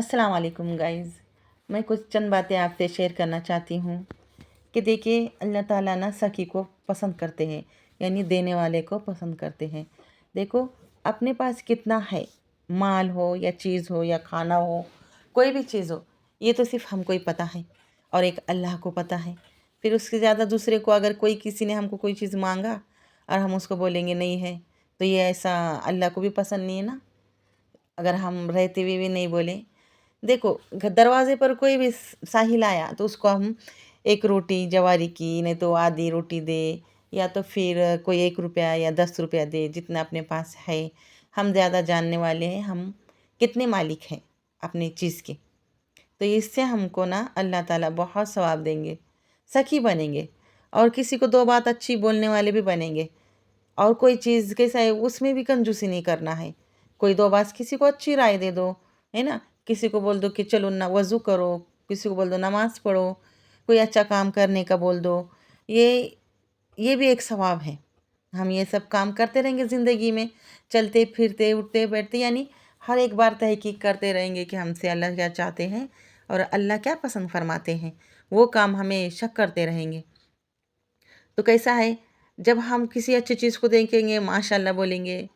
अस्सलाम वालेकुम गाइज़। मैं कुछ चंद बातें आपसे शेयर करना चाहती हूँ कि देखिए, अल्लाह ताला ना सखी को पसंद करते हैं, यानी देने वाले को पसंद करते हैं। देखो, अपने पास कितना है, माल हो या चीज़ हो या खाना हो, कोई भी चीज़ हो, ये तो सिर्फ़ हमको ही पता है और एक अल्लाह को पता है। फिर उससे ज़्यादा दूसरे को अगर कोई किसी ने हमको कोई चीज़ माँगा और हम उसको बोलेंगे नहीं है, तो ये ऐसा अल्लाह को भी पसंद नहीं है ना, अगर हम रहते हुए भी नहीं बोले। देखो, दरवाजे पर कोई भी साहिल आया तो उसको हम एक रोटी जवारी की, नहीं तो आधी रोटी दे, या तो फिर कोई 1 रुपया या 10 रुपया दे, जितना अपने पास है। हम ज़्यादा जानने वाले हैं, हम कितने मालिक हैं अपनी चीज़ के। तो इससे हमको ना अल्लाह ताला बहुत सवाब देंगे, सखी बनेंगे, और किसी को दो बात अच्छी बोलने वाले भी बनेंगे। और कोई चीज़ कैसा है, उसमें भी कंजूसी नहीं करना है। कोई दो बात किसी को अच्छी राय दे दो, है ना। किसी को बोल दो कि चलो ना वज़ू करो, किसी को बोल दो नमाज़ पढ़ो, कोई अच्छा काम करने का बोल दो। ये ये भी एक सवाब है। हम ये सब काम करते रहेंगे ज़िंदगी में, चलते फिरते उठते बैठते, यानी हर एक बार तहकीक करते रहेंगे कि हमसे अल्लाह क्या चाहते हैं और अल्लाह क्या पसंद फरमाते हैं। वो काम हमेशा करते रहेंगे। तो कैसा है, जब हम किसी अच्छी चीज़ को देखेंगे माशाल्लाह बोलेंगे।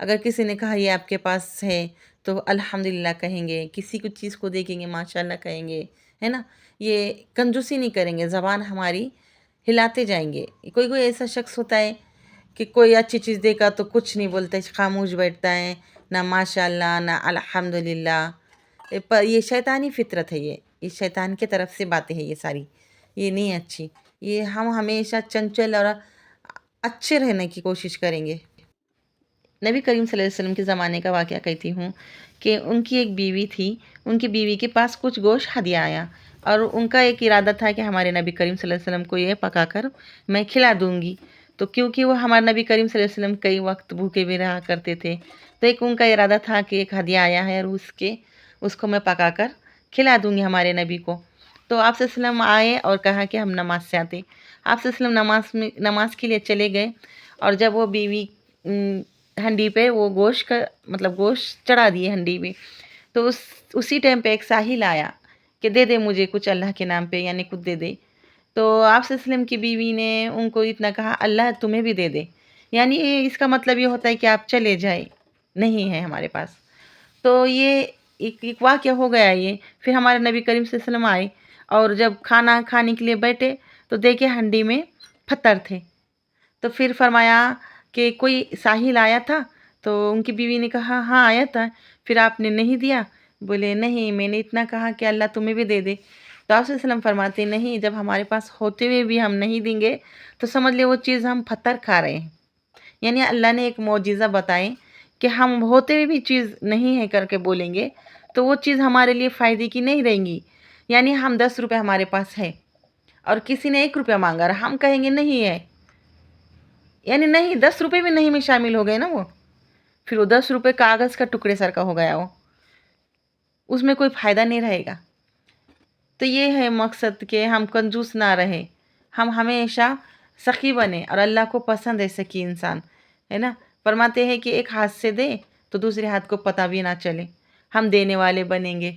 अगर किसी ने कहा ये आपके पास है तो अल्हम्दुलिल्लाह कहेंगे। किसी को चीज़ को देखेंगे माशाल्लाह कहेंगे, है ना। ये कंजूसी नहीं करेंगे, ज़बान हमारी हिलाते जाएंगे। कोई कोई ऐसा शख्स होता है कि कोई अच्छी चीज़ देखा तो कुछ नहीं बोलता है, खामोश बैठता है, ना माशाल्लाह ना अल्हम्दुलिल्लाह। पर ये शैतानी फितरत है, ये शैतान की तरफ से बातें हैं ये सारी, ये नहीं अच्छी। ये हम हमेशा चंचल और अच्छे रहने की कोशिश करेंगे। नबी करीम सल्लल्लाहु अलैहि वसल्लम के ज़माने का वाक़या कहती हूँ कि उनकी एक बीवी थी। उनकी बीवी के पास कुछ गोश्त हदिया आया और उनका एक इरादा था कि हमारे नबी करीम सल्लल्लाहु अलैहि वसल्लम को ये पकाकर मैं खिला दूँगी। तो क्योंकि वो हमारे नबी करीम सल्लल्लाहु अलैहि वसल्लम कई वक्त भूखे भी रहा करते थे, तो एक उनका इरादा था कि एक हदिया आया है और उसको मैं पकाकर खिला दूँगी हमारे नबी को। तो आप सल्लल्लाहु अलैहि वसल्लम आए और कहा कि हम नमाज से आते। आप सल्लल्लाहु अलैहि वसल्लम नमाज के लिए चले गए, और जब वो बीवी हंडी पे वो गोश्त का मतलब गोश्त चढ़ा दिए हंडी में, तो उसी टाइम पे एक साहिल आया कि दे दे मुझे कुछ अल्लाह के नाम पे, यानी कुछ दे दे। तो आप वसल्लम की बीवी ने उनको इतना कहा, अल्लाह तुम्हें भी दे दे, यानी इसका मतलब ये होता है कि आप चले जाए, नहीं है हमारे पास। तो ये एक वाक़या हो गया ये। फिर हमारे नबी करीम सल्लल्लाहु अलैहि वसल्लम आए और जब खाना खाने के लिए बैठे तो देखे हंडी में पत्थर थे। तो फिर फरमाया कि कोई साहिल आया था? तो उनकी बीवी ने कहा हाँ आया था। फिर आपने नहीं दिया? बोले नहीं, मैंने इतना कहा कि अल्लाह तुम्हें भी दे दे। तो आप वसल्लम फरमाते नहीं, जब हमारे पास होते हुए भी हम नहीं देंगे तो समझ ले वो चीज़ हम पत्थर खा रहे हैं। यानी अल्लाह ने एक मौजिज़ा बताए कि हम होते हुए भी चीज़ नहीं है करके बोलेंगे तो वो चीज़ हमारे लिए फ़ायदे की नहीं रहेंगी। यानी हम 10 रुपये हमारे पास है और किसी ने 1 रुपया मांगा और हम कहेंगे नहीं है, यानी नहीं, 10 रुपये भी नहीं में शामिल हो गए ना वो। फिर वो 10 रुपये कागज़ का टुकड़े सर का हो गया वो, उसमें कोई फ़ायदा नहीं रहेगा। तो ये है मकसद कि हम कंजूस ना रहे, हम हमेशा सखी बने, और अल्लाह को पसंद है सखी इंसान, है ना। फरमाते हैं कि एक हाथ से दे तो दूसरे हाथ को पता भी ना चले, हम देने वाले बनेंगे।